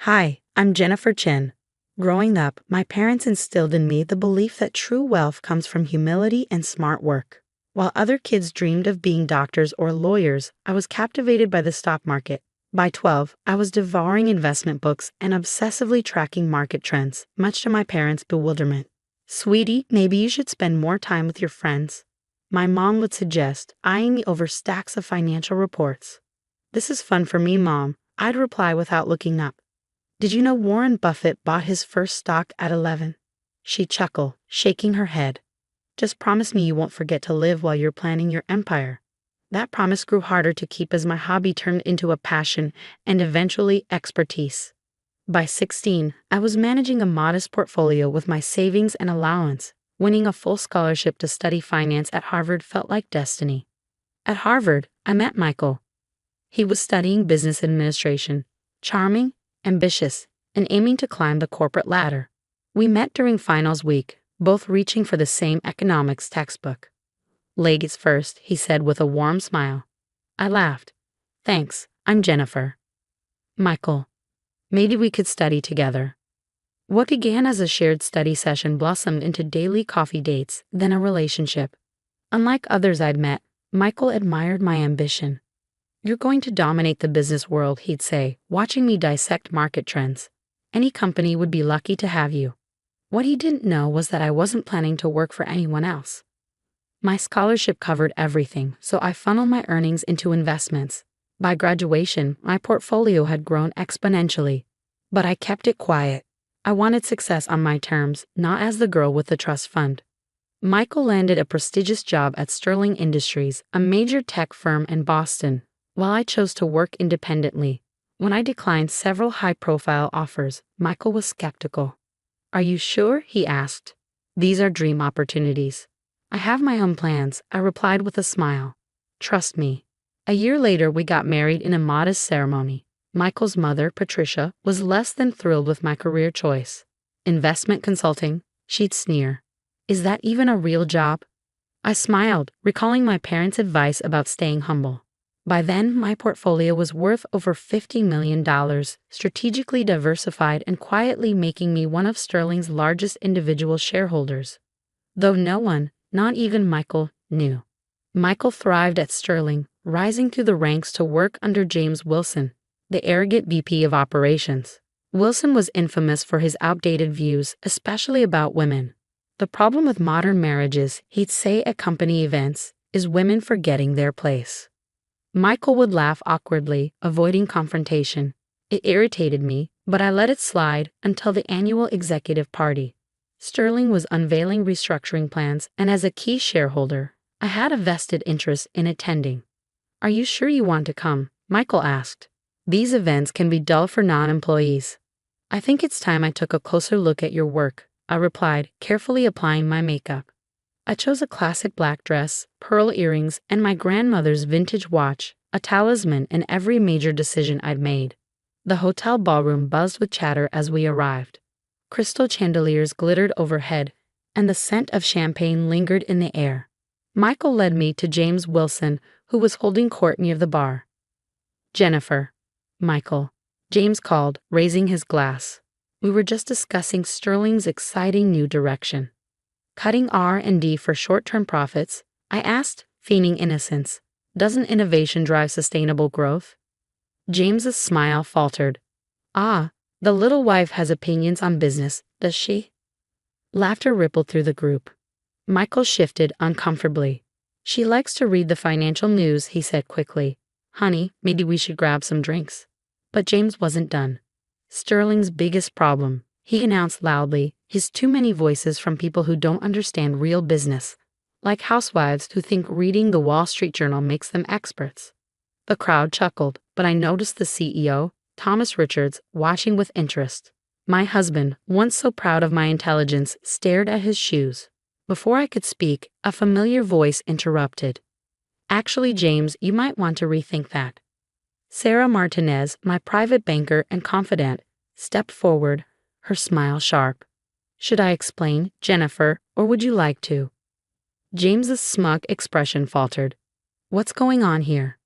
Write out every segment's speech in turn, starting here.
Hi, I'm Jennifer Chin. Growing up, my parents instilled in me the belief that true wealth comes from humility and smart work. While other kids dreamed of being doctors or lawyers, I was captivated by the stock market. By 12, I was devouring investment books and obsessively tracking market trends, much to my parents' bewilderment. Sweetie, maybe you should spend more time with your friends. My mom would suggest, eyeing me over stacks of financial reports. This is fun for me, Mom, I'd reply without looking up. Did you know Warren Buffett bought his first stock at 11? She chuckled, shaking her head. Just promise me you won't forget to live while you're planning your empire. That promise grew harder to keep as my hobby turned into a passion and eventually expertise. By 16, I was managing a modest portfolio with my savings and allowance. Winning a full scholarship to study finance at Harvard felt like destiny. At Harvard, I met Michael. He was studying business administration, charming, ambitious, and aiming to climb the corporate ladder. We met during finals week, both reaching for the same economics textbook. Ladies first, he said with a warm smile. I laughed. Thanks, I'm Jennifer. Michael. Maybe we could study together. What began as a shared study session blossomed into daily coffee dates, then a relationship. Unlike others I'd met, Michael admired my ambition. You're going to dominate the business world, he'd say, watching me dissect market trends. Any company would be lucky to have you. What he didn't know was that I wasn't planning to work for anyone else. My scholarship covered everything, so I funneled my earnings into investments. By graduation, my portfolio had grown exponentially. But I kept it quiet. I wanted success on my terms, not as the girl with the trust fund. Michael landed a prestigious job at Sterling Industries, a major tech firm in Boston, while I chose to work independently. When I declined several high-profile offers, Michael was skeptical. Are you sure? He asked. These are dream opportunities. I have my own plans, I replied with a smile. Trust me. A year later, we got married in a modest ceremony. Michael's mother, Patricia, was less than thrilled with my career choice. Investment consulting, she'd sneer. Is that even a real job? I smiled, recalling my parents' advice about staying humble. By then, my portfolio was worth over $50 million, strategically diversified and quietly making me one of Sterling's largest individual shareholders. Though no one, not even Michael, knew. Michael thrived at Sterling, rising through the ranks to work under James Wilson, the arrogant VP of operations. Wilson was infamous for his outdated views, especially about women. The problem with modern marriages, he'd say at company events, is women forgetting their place. Michael would laugh awkwardly, avoiding confrontation. It irritated me, but I let it slide until the annual executive party. Sterling was unveiling restructuring plans, and as a key shareholder, I had a vested interest in attending. Are you sure you want to come? Michael asked. These events can be dull for non-employees. I think it's time I took a closer look at your work, I replied, carefully applying my makeup. I chose a classic black dress, pearl earrings, and my grandmother's vintage watch, a talisman in every major decision I'd made. The hotel ballroom buzzed with chatter as we arrived. Crystal chandeliers glittered overhead, and the scent of champagne lingered in the air. Michael led me to James Wilson, who was holding court near the bar. Jennifer. Michael. James called, raising his glass. We were just discussing Sterling's exciting new direction. Cutting R&D for short-term profits, I asked, feigning innocence. Doesn't innovation drive sustainable growth? James's smile faltered. Ah, the little wife has opinions on business, does she? Laughter rippled through the group. Michael shifted uncomfortably. She likes to read the financial news, he said quickly. Honey, maybe we should grab some drinks. But James wasn't done. Sterling's biggest problem, he announced loudly, is too many voices from people who don't understand real business, like housewives who think reading the Wall Street Journal makes them experts. The crowd chuckled, but I noticed the CEO, Thomas Richards, watching with interest. My husband, once so proud of my intelligence, stared at his shoes. Before I could speak, a familiar voice interrupted. Actually, James, you might want to rethink that. Sarah Martinez, my private banker and confidant, stepped forward, her smile sharp. Should I explain, Jennifer, or would you like to? James's smug expression faltered. What's going on here?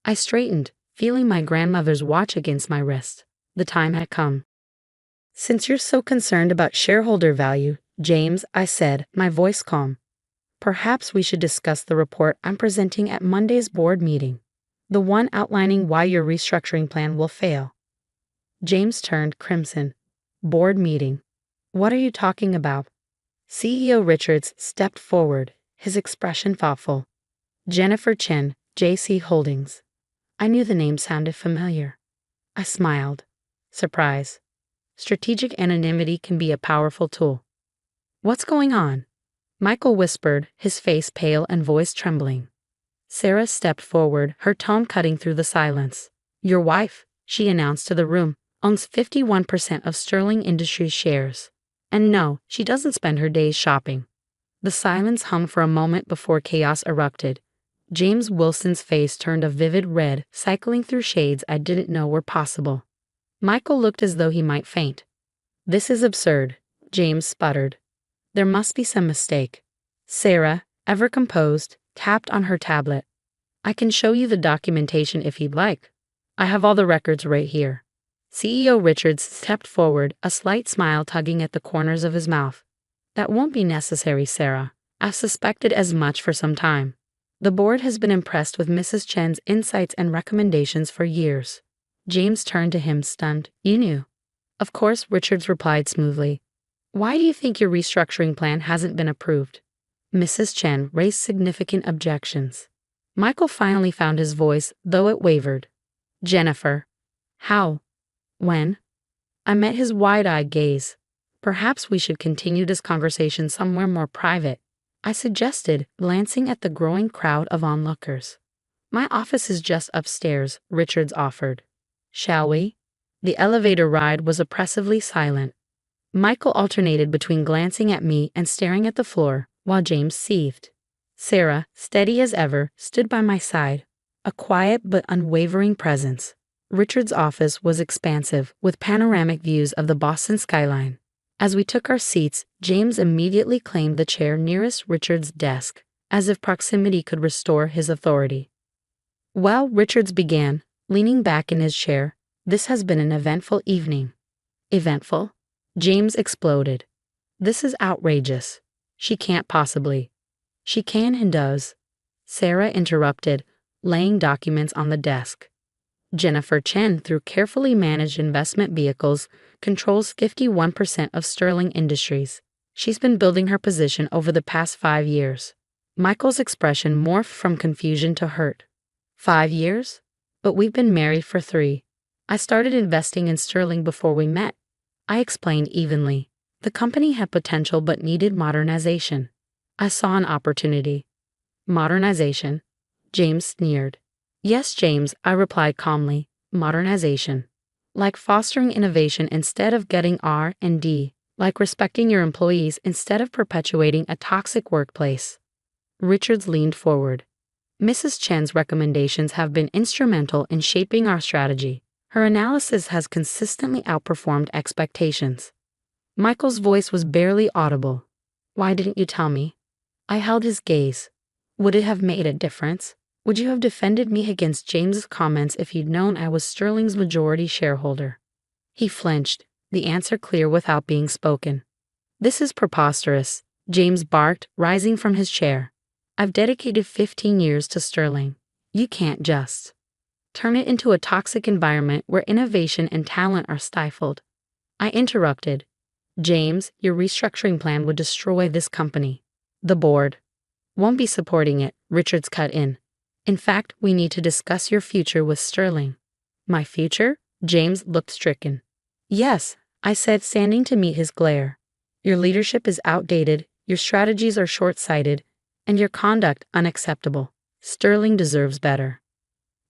I straightened, feeling my grandmother's watch against my wrist. The time had come. Since you're so concerned about shareholder value, James, I said, my voice calm, perhaps we should discuss the report I'm presenting at Monday's board meeting. The one outlining why your restructuring plan will fail. James turned crimson. Board meeting. What are you talking about? CEO Richards stepped forward, his expression thoughtful. Jennifer Chen, JC Holdings. I knew the name sounded familiar. I smiled. Surprise. Strategic anonymity can be a powerful tool. What's going on? Michael whispered, his face pale and voice trembling. Sarah stepped forward, her tone cutting through the silence. Your wife, she announced to the room, owns 51% of Sterling Industries shares. And no, she doesn't spend her days shopping. The silence hung for a moment before chaos erupted. James Wilson's face turned a vivid red, cycling through shades I didn't know were possible. Michael looked as though he might faint. This is absurd, James sputtered. There must be some mistake. Sarah, ever composed, tapped on her tablet. I can show you the documentation if you'd like. I have all the records right here. CEO Richards stepped forward, a slight smile tugging at the corners of his mouth. That won't be necessary, Sarah. I've suspected as much for some time. The board has been impressed with Mrs. Chen's insights and recommendations for years. James turned to him, stunned. You knew. Of course, Richards replied smoothly. Why do you think your restructuring plan hasn't been approved? Mrs. Chen raised significant objections. Michael finally found his voice, though it wavered. Jennifer. How? When? I met his wide-eyed gaze. Perhaps we should continue this conversation somewhere more private, I suggested, glancing at the growing crowd of onlookers. My office is just upstairs, Richards offered. Shall we? The elevator ride was oppressively silent. Michael alternated between glancing at me and staring at the floor, while James seethed. Sarah, steady as ever, stood by my side, a quiet but unwavering presence. Richard's office was expansive, with panoramic views of the Boston skyline. As we took our seats, James immediately claimed the chair nearest Richard's desk, as if proximity could restore his authority. Well, Richards began, leaning back in his chair, this has been an eventful evening. Eventful? James exploded. This is outrageous. She can't possibly. She can and does. Sarah interrupted, laying documents on the desk. Jennifer Chen, through carefully managed investment vehicles, controls 51% of Sterling Industries. She's been building her position over the past 5 years. Michael's expression morphed from confusion to hurt. 5 years? But we've been married for 3. I started investing in Sterling before we met. I explained evenly. The company had potential but needed modernization. I saw an opportunity. Modernization? James sneered. Yes, James, I replied calmly. Modernization. Like fostering innovation instead of getting R&D. Like respecting your employees instead of perpetuating a toxic workplace. Richards leaned forward. Mrs. Chen's recommendations have been instrumental in shaping our strategy. Her analysis has consistently outperformed expectations. Michael's voice was barely audible. Why didn't you tell me? I held his gaze. Would it have made a difference? Would you have defended me against James's comments if you'd known I was Sterling's majority shareholder? He flinched, the answer clear without being spoken. This is preposterous, James barked, rising from his chair. I've dedicated 15 years to Sterling. You can't just turn it into a toxic environment where innovation and talent are stifled. I interrupted. James, your restructuring plan would destroy this company. The board won't be supporting it, Richards cut in. In fact, we need to discuss your future with Sterling. My future? James looked stricken. Yes, I said, standing to meet his glare. Your leadership is outdated, your strategies are short-sighted, and your conduct unacceptable. Sterling deserves better.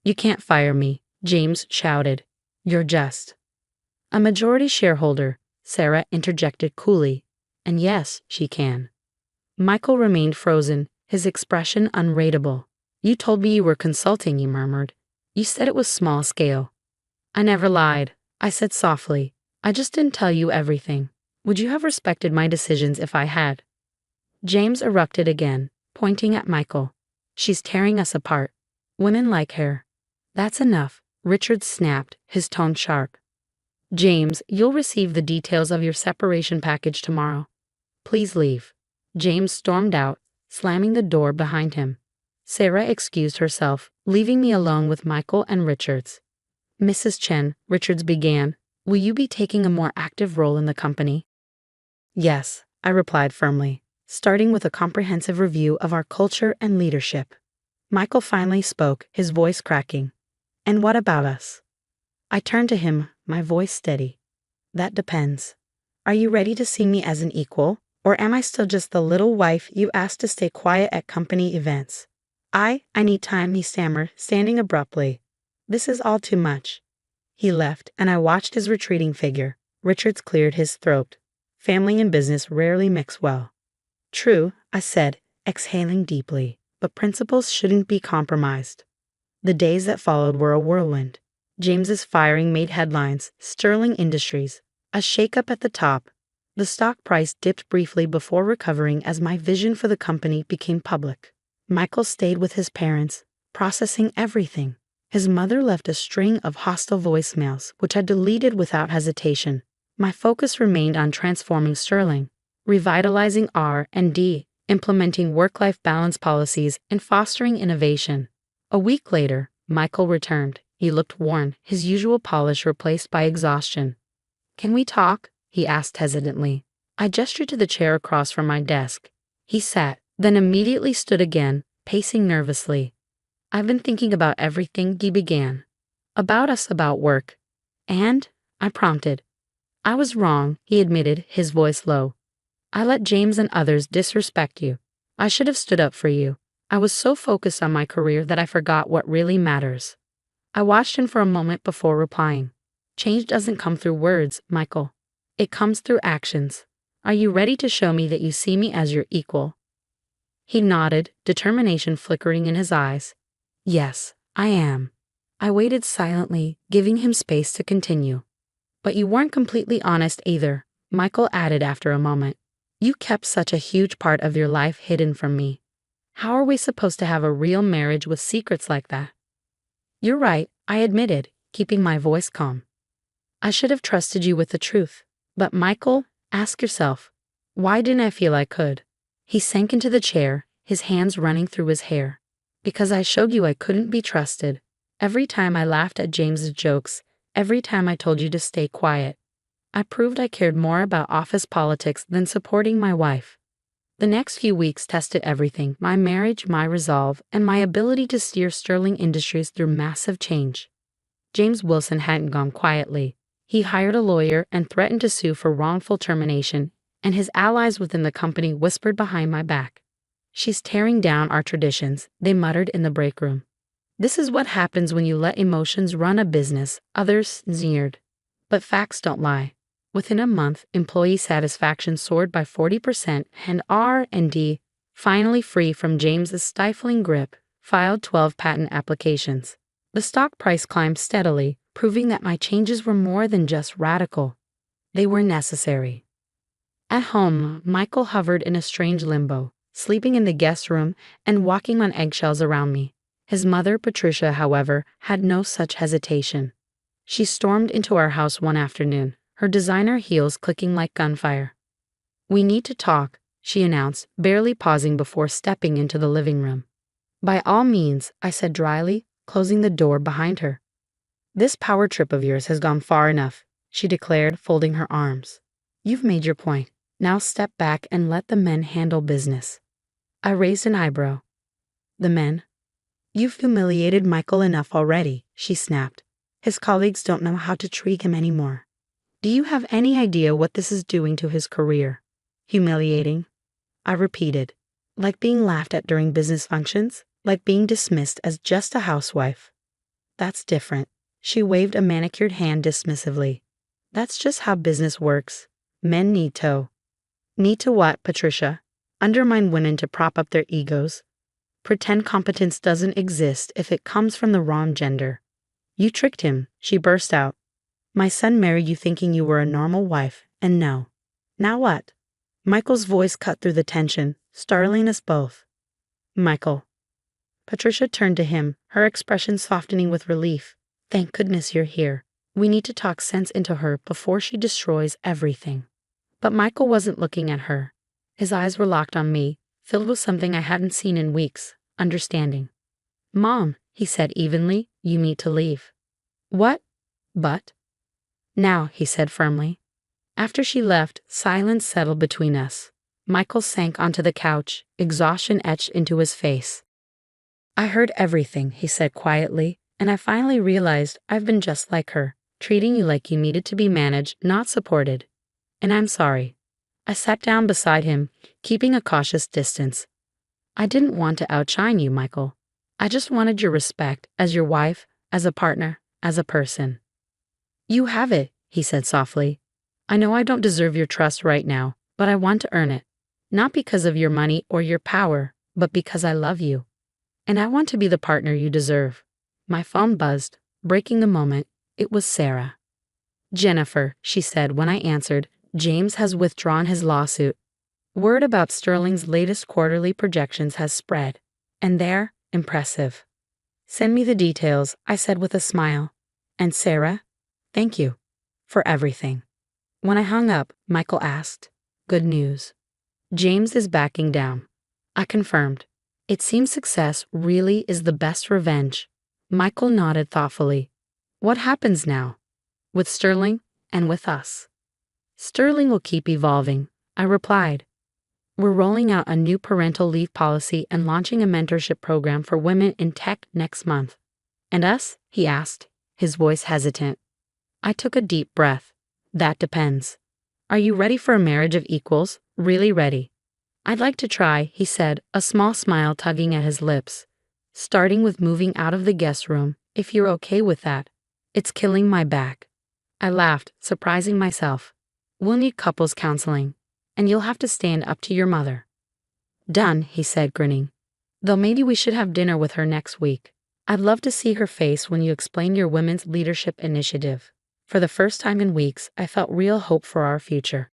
You can't fire me, James shouted. You're just a majority shareholder, Sarah interjected coolly. And yes, she can. Michael remained frozen, his expression unreadable. You told me you were consulting, he murmured. You said it was small scale. I never lied, I said softly. I just didn't tell you everything. Would you have respected my decisions if I had? James erupted again, pointing at Michael. She's tearing us apart. Women like her. That's enough, Richard snapped, his tone sharp. James, you'll receive the details of your separation package tomorrow. Please leave. James stormed out, slamming the door behind him. Sarah excused herself, leaving me alone with Michael and Richards. Mrs. Chen, Richards began, will you be taking a more active role in the company? Yes, I replied firmly, starting with a comprehensive review of our culture and leadership. Michael finally spoke, his voice cracking. And what about us? I turned to him, my voice steady. That depends. Are you ready to see me as an equal, or am I still just the little wife you asked to stay quiet at company events? I need time, he stammered, standing abruptly. This is all too much. He left, and I watched his retreating figure. Richards cleared his throat. Family and business rarely mix well. True, I said, exhaling deeply, but principles shouldn't be compromised. The days that followed were a whirlwind. James's firing made headlines, Sterling Industries, a shakeup at the top. The stock price dipped briefly before recovering as my vision for the company became public. Michael stayed with his parents, processing everything. His mother left a string of hostile voicemails, which I deleted without hesitation. My focus remained on transforming Sterling, revitalizing R&D, implementing work-life balance policies, and fostering innovation. A week later, Michael returned. He looked worn, his usual polish replaced by exhaustion. Can we talk? He asked hesitantly. I gestured to the chair across from my desk. He sat, then immediately stood again, pacing nervously. I've been thinking about everything, he began. About us, about work. And? I prompted. I was wrong, he admitted, his voice low. I let James and others disrespect you. I should have stood up for you. I was so focused on my career that I forgot what really matters. I watched him for a moment before replying. Change doesn't come through words, Michael. It comes through actions. Are you ready to show me that you see me as your equal? He nodded, determination flickering in his eyes. Yes, I am. I waited silently, giving him space to continue. But you weren't completely honest either, Michael added after a moment. You kept such a huge part of your life hidden from me. How are we supposed to have a real marriage with secrets like that? You're right, I admitted, keeping my voice calm. I should have trusted you with the truth. But Michael, ask yourself, why didn't I feel I could? He sank into the chair, his hands running through his hair. Because I showed you I couldn't be trusted. Every time I laughed at James's jokes, every time I told you to stay quiet. I proved I cared more about office politics than supporting my wife. The next few weeks tested everything, my marriage, my resolve, and my ability to steer Sterling Industries through massive change. James Wilson hadn't gone quietly. He hired a lawyer and threatened to sue for wrongful termination, and his allies within the company whispered behind my back. She's tearing down our traditions, they muttered in the break room. This is what happens when you let emotions run a business, others sneered. But facts don't lie. Within a month, employee satisfaction soared by 40%, and R&D, finally free from James's stifling grip, filed 12 patent applications. The stock price climbed steadily, proving that my changes were more than just radical. They were necessary. At home, Michael hovered in a strange limbo, sleeping in the guest room and walking on eggshells around me. His mother, Patricia, however, had no such hesitation. She stormed into our house one afternoon, her designer heels clicking like gunfire. We need to talk, she announced, barely pausing before stepping into the living room. By all means, I said dryly, closing the door behind her. This power trip of yours has gone far enough, she declared, folding her arms. You've made your point. Now step back and let the men handle business. I raised an eyebrow. The men? You've humiliated Michael enough already, she snapped. His colleagues don't know how to treat him anymore. Do you have any idea what this is doing to his career? Humiliating? I repeated. Like being laughed at during business functions? Like being dismissed as just a housewife? That's different. She waved a manicured hand dismissively. That's just how business works. Men need to. Need to what, Patricia? Undermine women to prop up their egos. Pretend competence doesn't exist if it comes from the wrong gender. You tricked him, she burst out. My son married you thinking you were a normal wife, and no. Now what? Michael's voice cut through the tension, startling us both. Michael. Patricia turned to him, her expression softening with relief. Thank goodness you're here. We need to talk sense into her before she destroys everything. But Michael wasn't looking at her. His eyes were locked on me, filled with something I hadn't seen in weeks, understanding. Mom, he said evenly, you need to leave. What? But? Now, he said firmly. After she left, silence settled between us. Michael sank onto the couch, exhaustion etched into his face. I heard everything, he said quietly, and I finally realized I've been just like her, treating you like you needed to be managed, not supported. And I'm sorry. I sat down beside him, keeping a cautious distance. I didn't want to outshine you, Michael. I just wanted your respect as your wife, as a partner, as a person. You have it, he said softly. I know I don't deserve your trust right now, but I want to earn it. Not because of your money or your power, but because I love you. And I want to be the partner you deserve. My phone buzzed, breaking the moment. It was Sarah. Jennifer, she said when I answered, James has withdrawn his lawsuit. Word about Sterling's latest quarterly projections has spread. And they're impressive. Send me the details, I said with a smile. And Sarah, thank you for everything. When I hung up, Michael asked, good news. James is backing down. I confirmed. It seems success really is the best revenge. Michael nodded thoughtfully. What happens now? With Sterling and with us. Sterling will keep evolving, I replied. We're rolling out a new parental leave policy and launching a mentorship program for women in tech next month. And us? He asked, his voice hesitant. I took a deep breath. That depends. Are you ready for a marriage of equals? Really ready? I'd like to try, he said, a small smile tugging at his lips. Starting with moving out of the guest room, if you're okay with that. It's killing my back. I laughed, surprising myself. We'll need couples counseling, and you'll have to stand up to your mother. Done, he said, grinning. Though maybe we should have dinner with her next week. I'd love to see her face when you explain your women's leadership initiative. For the first time in weeks, I felt real hope for our future.